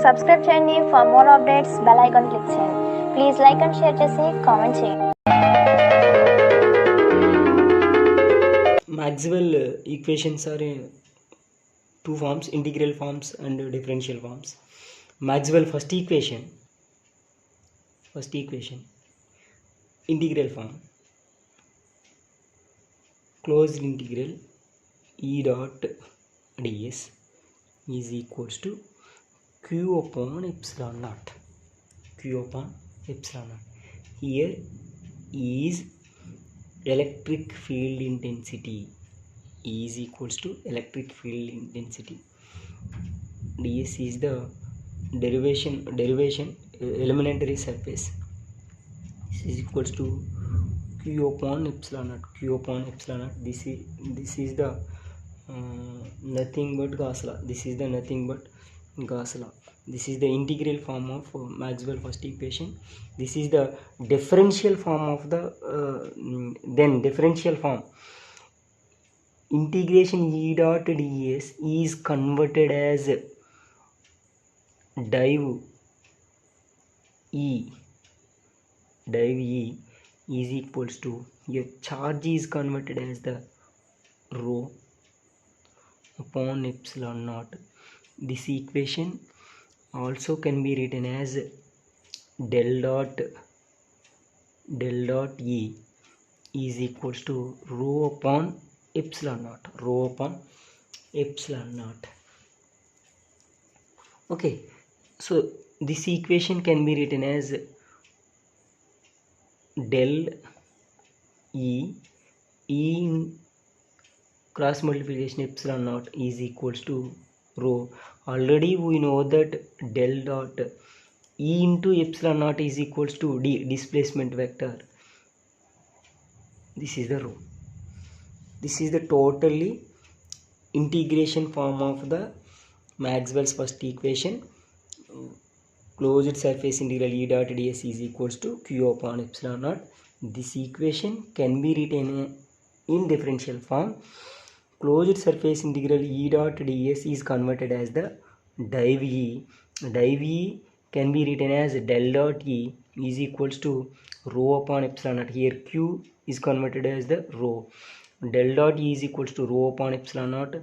Subscribe చేయండి for more updates. Bell icon click చేయండి. Please like and share చేసి comment చేయండి. Maxwell equations are in two forms, integral forms and differential forms. Maxwell first equation, integral form, closed integral E dot ds is equals to q upon epsilon naught. Here is electric field intensity, is equals to electric field intensity. ds is the derivation elementary surface. This is equals to q upon epsilon naught. This is the nothing but Gauss law. This is the integral form of Maxwell first equation. This is the differential form of the differential form. Integration E dot ds is converted as div E is equals to, your charge is converted as the rho upon epsilon naught. This equation also can be written as del dot E is equals to rho upon epsilon naught. Okay, so this equation can be written as del E in cross multiplication epsilon naught is equals to rho. Already we know that del dot E into epsilon naught is equals to d, displacement vector. This is the rho. This is the totally integration form of the Maxwell's first equation. Closed surface integral E dot ds is equals to q upon epsilon naught. This equation can be written in differential form. Closed surface integral E dot ds is converted as the div E. Div E can be written as del dot E is equals to rho upon epsilon naught. Here q is converted as the rho. Del dot E is equals to rho upon epsilon naught.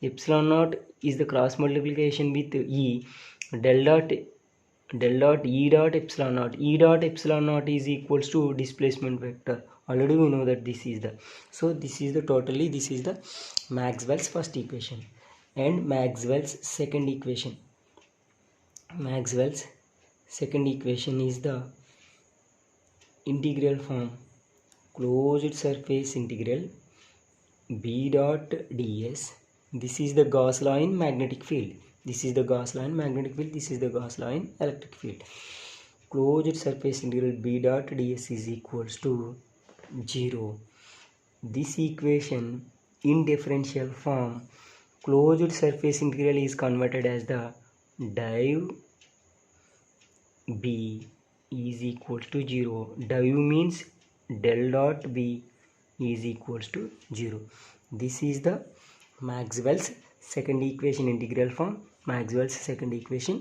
Epsilon naught is the cross multiplication with E. Del dot E dot epsilon naught. E dot epsilon naught is equals to displacement vector. Already we know that this is the Maxwell's first equation. And Maxwell's second equation is the integral form, closed surface integral B dot ds. This is the Gauss law in magnetic field. This is the Gauss law in electric field. Closed surface integral B dot ds is equals to 0. This equation in differential form, closed surface integral is converted as the div B is equals to 0. Div means del dot B is equals to 0. This is the Maxwell's second equation integral form, Maxwell's second equation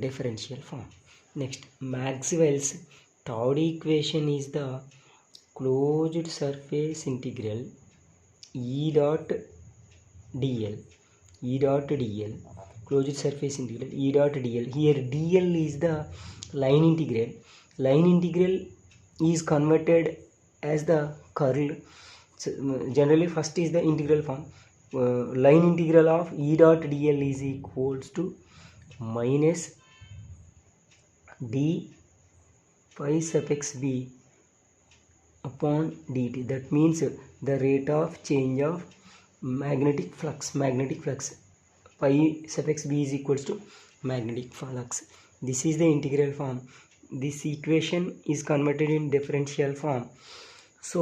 differential form. Next, Maxwell's third equation is the closed surface integral E dot dl. Closed surface integral E dot dl. Here dl is the line integral. Line integral is converted as the curl. So, generally first is the integral form. Line integral of E dot dl is equals to minus d phi suffix b upon dt. That means the rate of change of magnetic flux. Phi suffix b is equals to magnetic flux. This is the integral form. This equation is converted in differential form. So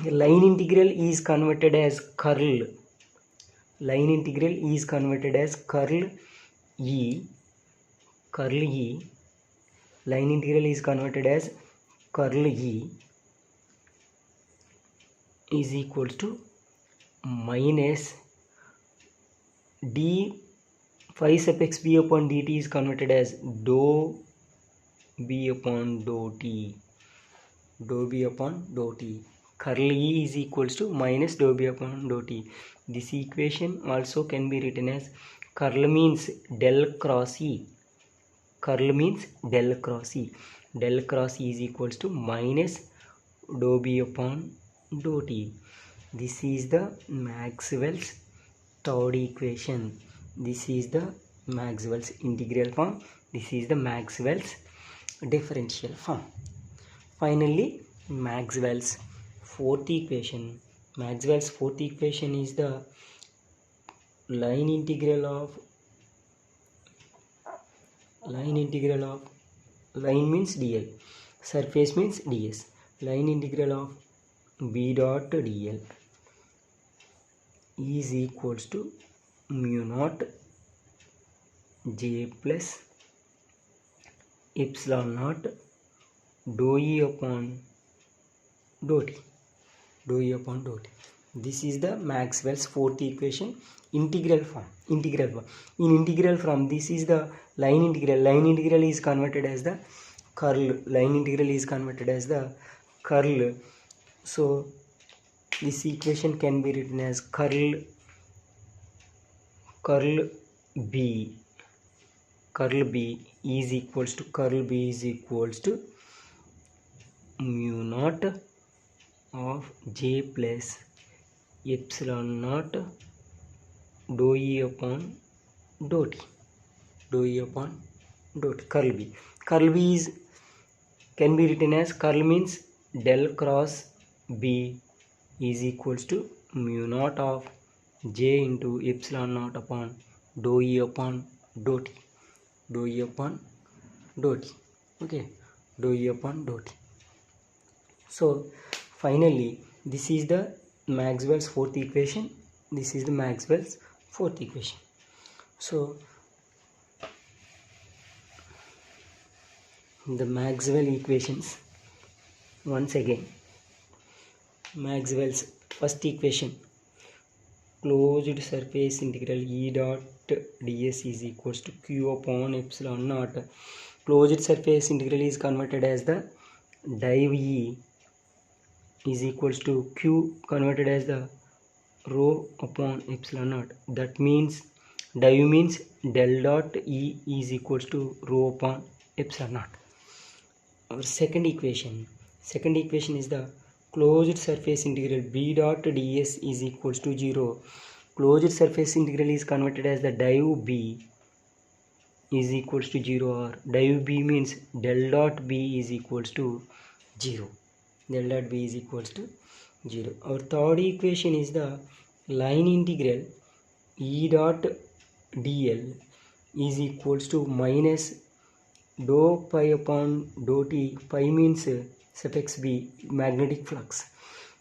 line integral is converted as curl. Line integral is converted as curl E. Line integral is converted as curl E is equals to minus d phi sub x b upon dt is converted as dou b upon dou t. Dou b upon dou t. Curl E is equals to minus dou b upon dou t. This equation also can be written as curl means del cross E. Curl means del cross E. Del cross E is equals to minus dou b upon dou t. This is the Maxwell's third equation. This is the Maxwell's integral form. This is the Maxwell's differential form. Finally, Maxwell's fourth equation. Maxwell's fourth equation is the line integral of line means dl, surface means ds. Line integral of b dot dl is equals to mu naught j plus epsilon naught dou e upon dou t. Dou e upon dou t. This is the Maxwell's fourth equation, integral form. In integral form, this is the line integral. Line integral is converted as the curl. Line integral is converted as the curl. So this equation can be written as curl b is equals to mu naught of j plus epsilon naught dou e upon dou t. Curl b is can be written as curl means del cross b is equals to mu naught of j into epsilon naught upon dou e upon dou t. Okay, dou e upon dou t. So finally, this is the Maxwell's fourth equation. This is the Maxwell's fourth equation. So the Maxwell equations, once again, Maxwell's first equation, closed surface integral E dot ds is equals to q upon epsilon naught. Closed surface integral is converted as the div E is equals to q converted as the rho upon epsilon naught. That means div means del dot E is equals to rho upon epsilon naught. Our second equation is the closed surface integral b dot ds is equals to 0. Closed surface integral is converted as the div b is equals to 0, or div b means del dot b is equals to 0. Our third equation is the line integral E dot dl is equals to minus dou pi upon dou t. Pi means suffix b, magnetic flux.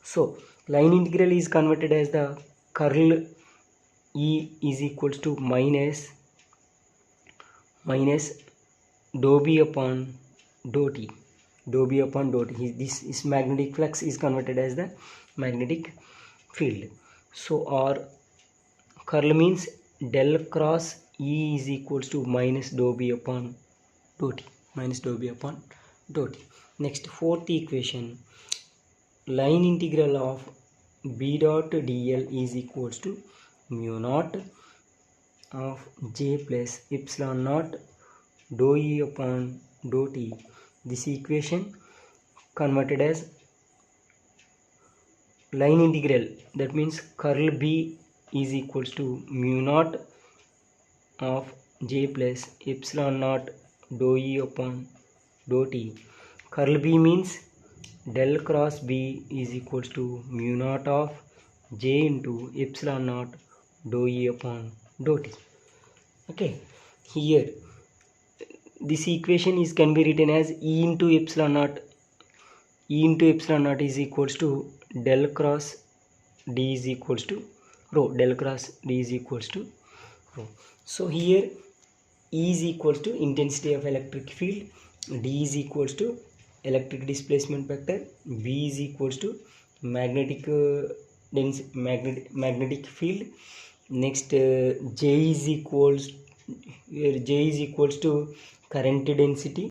So line integral is converted as the curl E is equals to minus dou b upon dou t. This is magnetic flux is converted as the magnetic field. So our curl means del cross E is equals to minus dou b upon dou t. Next, fourth equation, line integral of b dot dl is equals to mu naught of j plus epsilon naught dou e upon dou t. This equation converted as line integral, that means curl b is equals to mu naught of j plus epsilon naught dou e upon dou t. Curl b means del cross b is equals to mu naught of j into epsilon naught dou e upon dou t. Okay, here this equation is can be written as E into epsilon naught is equals to del cross d is equals to rho. So here E is equals to intensity of electric field, d is equals to electric displacement vector, b is equals to magnetic field. Next j is equals where J is equals to current density